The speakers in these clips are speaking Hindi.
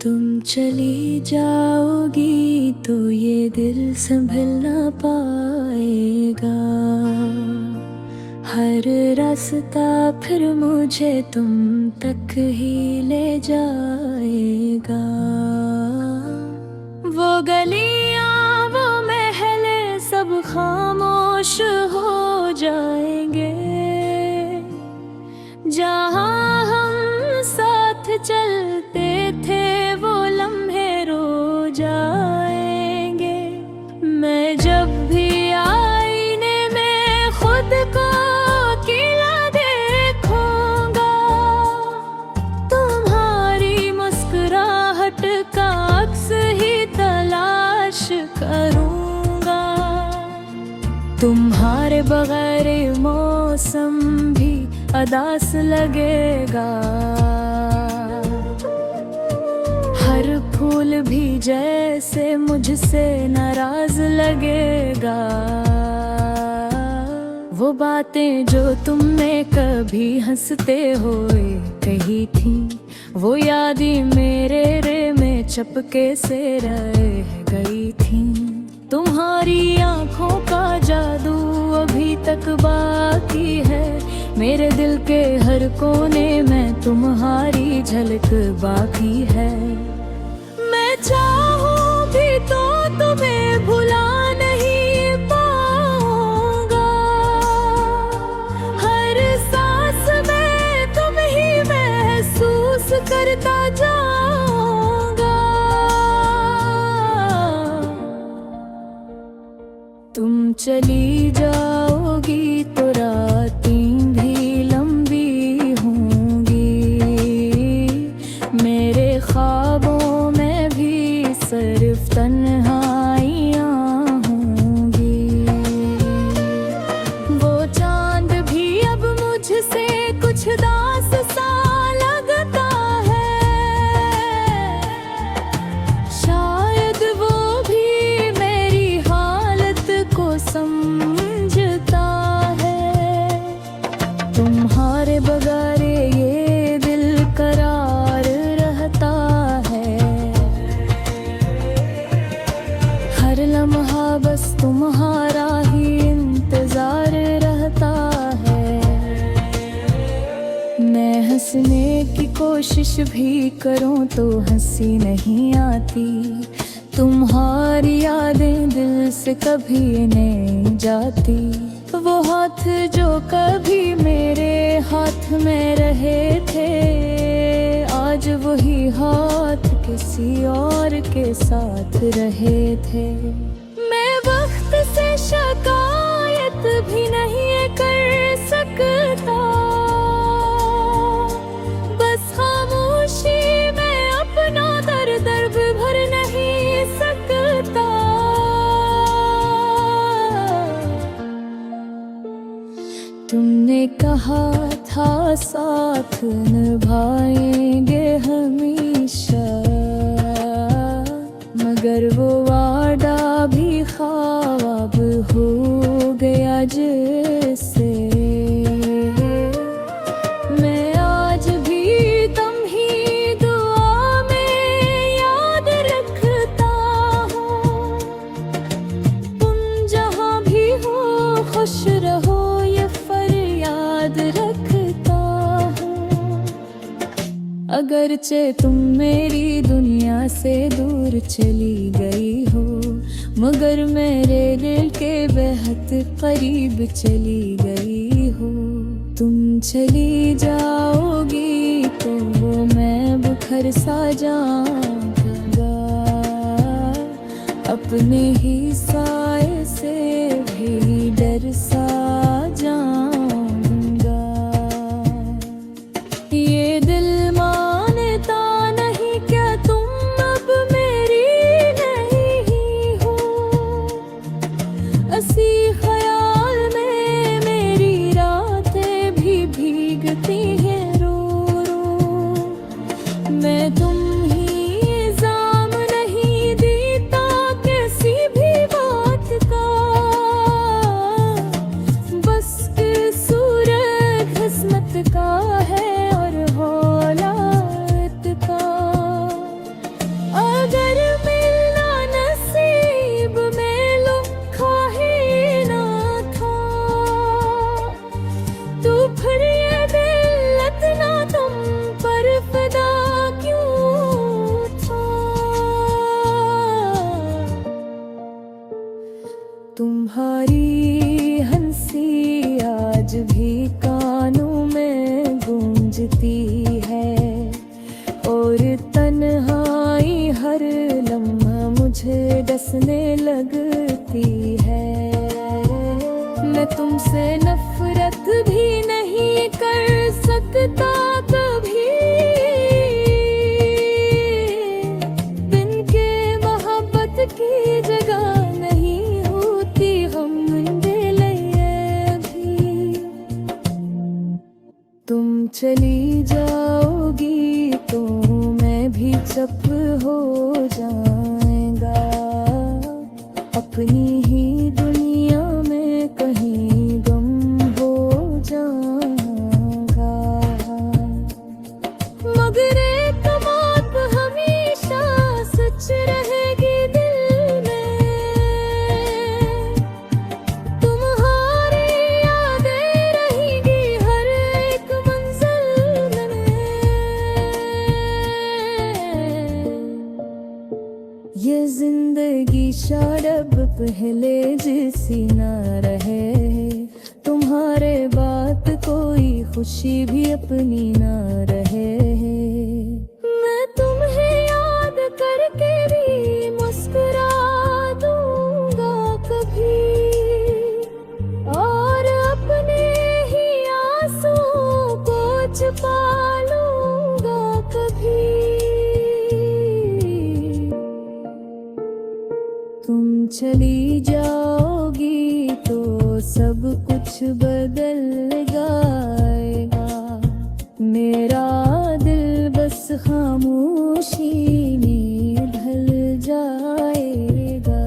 तुम चली जाओगी तो ये दिल संभल ना पाएगा। हर रास्ता फिर मुझे तुम तक ही ले जाएगा। वो गलियां वो महल सब खामोश हो जाएंगे। जहाँ हम साथ चलते थे वो लम्हे रो जाएंगे। मैं जब भी आईने में खुद को अकेला देखूंगा, तुम्हारी मुस्कुराहट का अक्स ही तलाश करूंगा। तुम्हारे बगैर मौसम भी अदास लगेगा। हर फूल भी जैसे मुझसे नाराज लगेगा। वो बातें जो तुमने कभी हंसते हुए कही थी, वो यादें मेरे रे में चपके से रह गई थी। तुम्हारी आंखों का जादू अभी तक बाकी है। मेरे दिल के हर कोने में तुम्हारी झलक बाकी है। मैं चाहूं भी तो तुम्हें भुला नहीं पाऊंगा। हर सांस में तुम ही महसूस करता जाऊंगा। तुम चली जाओगी तो रातें भी लंबी होंगी। मेरे ख्वाबों में भी सिर्फ तन्हाइयाँ होंगी। वो चांद भी अब मुझसे कुछ दास सा लगता है। शायद वो भी मेरी हालत को समझता है। तुम्हारे बगैर ये दिल करार रहता है। हर लम्हा बस तुम्हारा ही इंतजार रहता है। मैं हंसने की कोशिश भी करूं तो हंसी नहीं आती। तुम्हारी यादें दिल से कभी नहीं जाती। वो हाथ जो कभी मेरे हाथ में रहे थे, आज वही हाथ किसी और के साथ रहे थे। मैं वक्त से शिकायत भी नहीं कर सकता। बस खामोशी में अपना दर्द भर नहीं सकता। तुमने कहा था साथ निभाएंगे हमेशा, मगर वो वादा भी ख्वाब हो गया जिससे। मैं आज भी तुम ही दुआ में याद रखता हूँ। तुम जहाँ भी हो खुश रहो ये फरियाद रखता हूँ। अगरचे तुम मेरी दुनिया से दूर चली गई हो, मगर मेरे दिल के बेहद करीब चली गई हो। तुम चली जाओगी तो वो मैं बुखर सा जाऊंगा। अपने ही साए से भी डर सा जाऊंगा। ये दिल मानता नहीं क्या तुम अब मेरी नहीं हो। असी ख्याल में मेरी रातें भी भीगती हैं रो रो। मैं तुम ही इल्जाम नहीं देता किसी भी बात का। तुम्हारी हंसी आज भी कानों में गूंजती है, और तन्हाई हर लम्हा मुझे डसने लगती है। मैं तुमसे नफरत भी नहीं कर सकता कभी, बिन के मोहब्बत की जगह नहीं होती हम अकेले भी। तुम चली जाओगी तो मैं भी चुप हो जाएगा, अपनी ही दुनिया में कहीं गम हो जाऊंगा। मगर एक बात हमेशा सच रहेगी दिल में, तुम्हारी यादें रहेंगी हर एक मंजिल में। ये जिंदगी शायद पहले जैसी ना रहे, तुम्हारे बात कोई खुशी भी अपनी ना रहे। मैं तुम्हें याद करके भी मुस्कुरा दूंगा कभी, और अपने ही आंसुओं को छुपा लूंगा कभी। तुम चली जाओगी तो सब कुछ बदल जाएगा, मेरा दिल बस खामोशी में ढल जाएगा।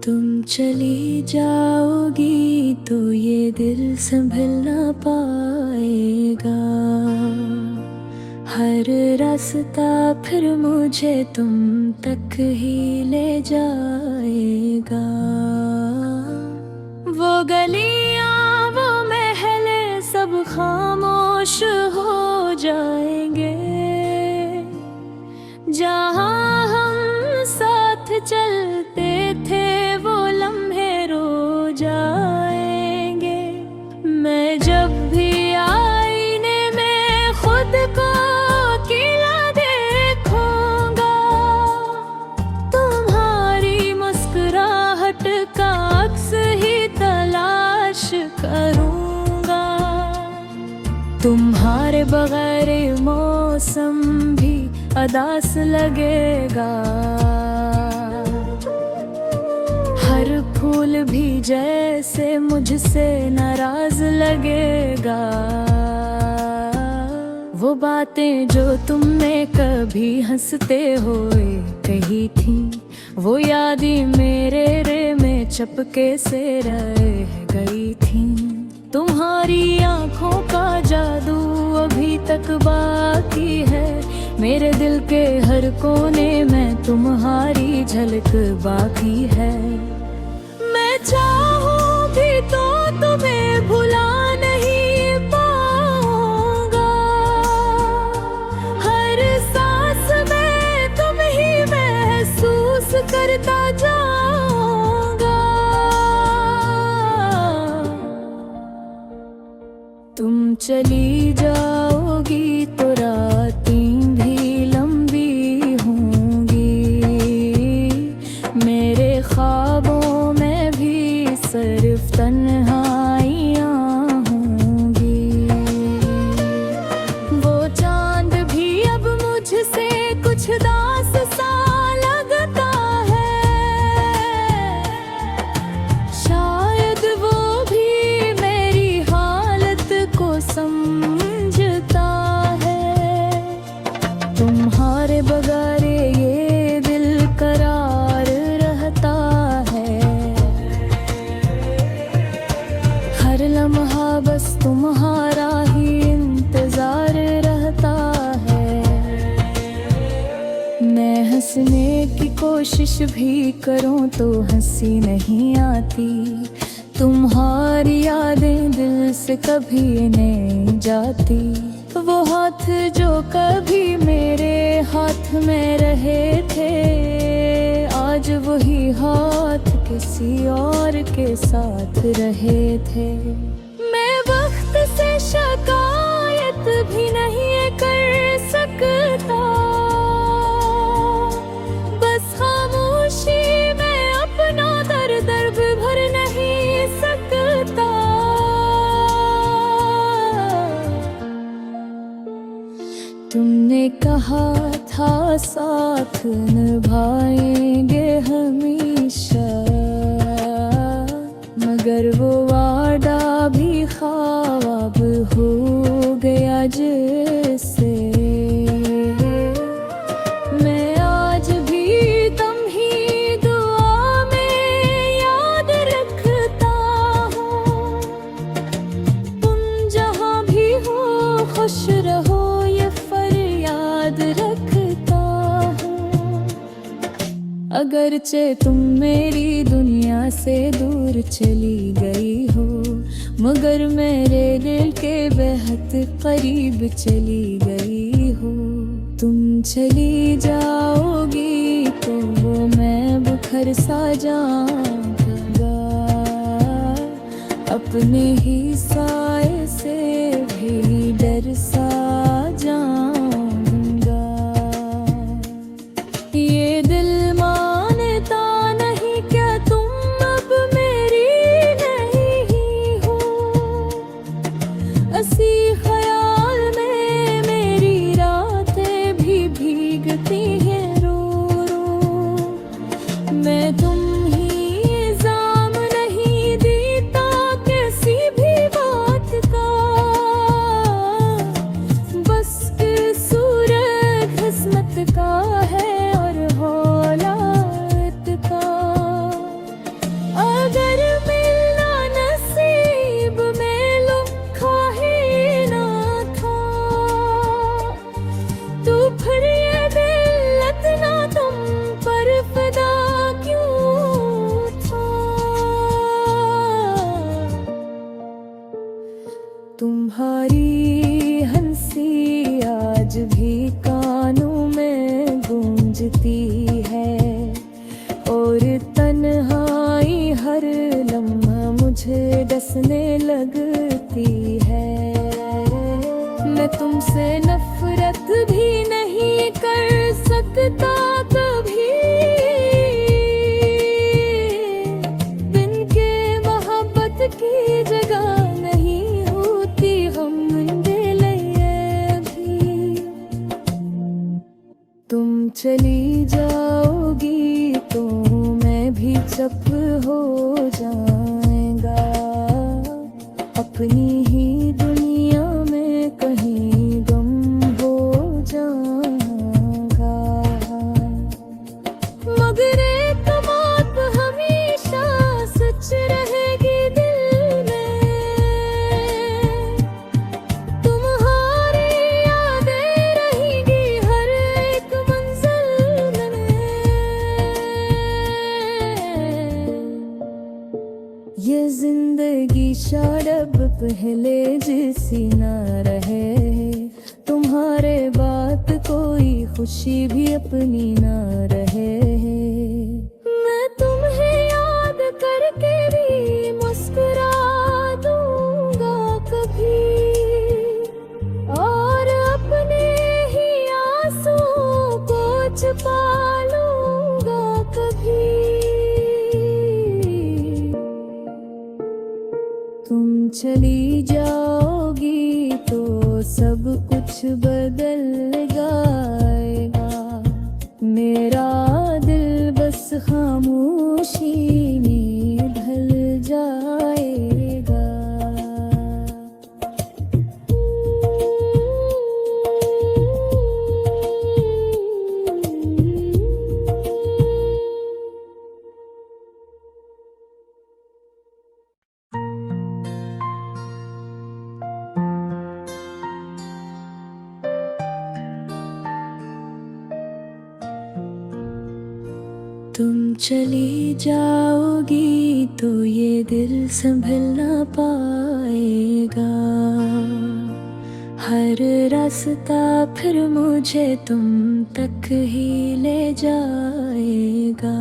तुम चली जाओगी तो ये दिल संभल ना पाएगा, हर रास्ता फिर मुझे तुम तक ही ले जाएगा। वो गलियां वो महल सब खामोश हो जाएंगे, जहाँ हम साथ चलते थे वो लम्हे रो जाएंगे। मैं जब भी आईने में खुद को अकेला देखूंगा, तुम्हारी मुस्कुराहट का अक्स ही तलाश करूंगा। तुम्हारे बगैर मौसम भी अदास लगेगा, हर फूल भी जैसे मुझसे नाराज लगेगा। वो बातें जो तुमने कभी हंसते हुए कही थी, वो यादें मेरे रे में चपके से रह गई थी। तुम्हारी आंखों का जादू अभी तक बाकी है, मेरे दिल के हर कोने में तुम्हारी झलक बाकी है। मैं चाहूंगी तो तुम्हें भुला नहीं पाऊंगा, हर सांस में तुम ही महसूस करता जाऊंगा। तुम चली जाओगी तो रातें भी लंबी होंगी, मेरे ख्वाबों में भी सिर्फ तन्हाइयाँ होंगी। वो चांद भी अब मुझसे कुछ दास सा लगता है, शायद वो भी मेरी हालत को समझता है। तुम्हारे बगैर ये दिल करार रहता है, हर लम्हा बस तुम्हारा ही इंतजार कोशिश भी करूं तो हंसी नहीं आती। तुम्हारी यादें दिल से कभी नहीं जाती। वो हाथ जो कभी मेरे हाथ में रहे थे, आज वही हाथ किसी और के साथ रहे थे। मैं वक्त से शिकायत भी नहीं कर सकता, बस खामोशी में अपना दर्द भर नहीं सकता। तुमने कहा था साथ निभाएंगे हमेशा, मगर वो वादा भी ख्वाब हो गया जिससे। मैं आज भी तुम्हीं दुआ में याद रखता हूँ। तुम जहाँ भी हो खुश रहो, ये फरियाद रखता हूँ। अगरचे तुम मेरी दुनिया से दूर चली गई हो, मगर मेरे दिल के बेहद करीब चली गई हो। तुम चली जाओगी तो वो मैं बुखर सा जाऊंगा, अपने ही साए से भी डर सा जाऊंगा। ये दिल मानता नहीं क्या तुम अब मेरी नहीं हो। असी ख्याल में मेरी रातें भी भीगती हैं रो रो। मैं तुम ही इल्जाम नहीं देता किसी भी बात का, बस कसूर किस्मत का है और औलाद का। अगर मिलना नसीब में लिखा ही ना था, तो फिर ये दिल इतना तुम पर फिदा क्यों था। तुम्हारी हंसी आज भी कानों में गूंजती है, और तन्हाई हर लम्हा मुझे डसने लगती है। मैं तुमसे नफरत भी नहीं कर सकता कभी, बिन के मोहब्बत की जगह नहीं होती हम लिए भी। तुम चली जाओगी तो मैं भी चुप हो जाएगा, अपनी ही दुनिया में कहीं गम हो जाऊंगा। मगर एक बात हमेशा सच रहेगी दिल में, तुम्हारी यादें रहेंगी हर एक मंजिल में। ये जिंदगी शायद पहले जैसी ना रहे, तुम्हारे बात कोई खुशी भी अपनी ना रहे। मैं तुम्हें याद करके भी मुस्कुरा दूंगा कभी, और अपने ही आंसुओं को छुपा लूंगा कभी। तुम चली जाओगी तो सब कुछ बदल जाएगा, मेरा दिल बस खामोशी में ढल जाएगा। तुम चली जाओगी तो ये दिल संभल ना पाएगा। हर रास्ता फिर मुझे तुम तक ही ले जाएगा।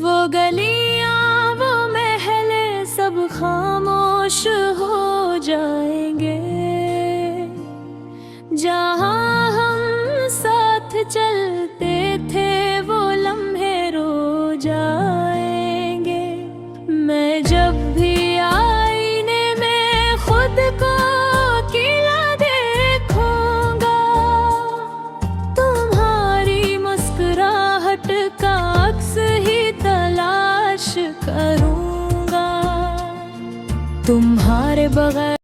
वो गलियां वो महले सब खामोश हो जाएंगे। जहाँ हम साथ चलते थे वो लम्हे रो जाएंगे। मैं जब भी आईने में खुद को अकेला देखूंगा, तुम्हारी मुस्कुराहट का अक्स ही तलाश करूंगा। तुम्हारे बगैर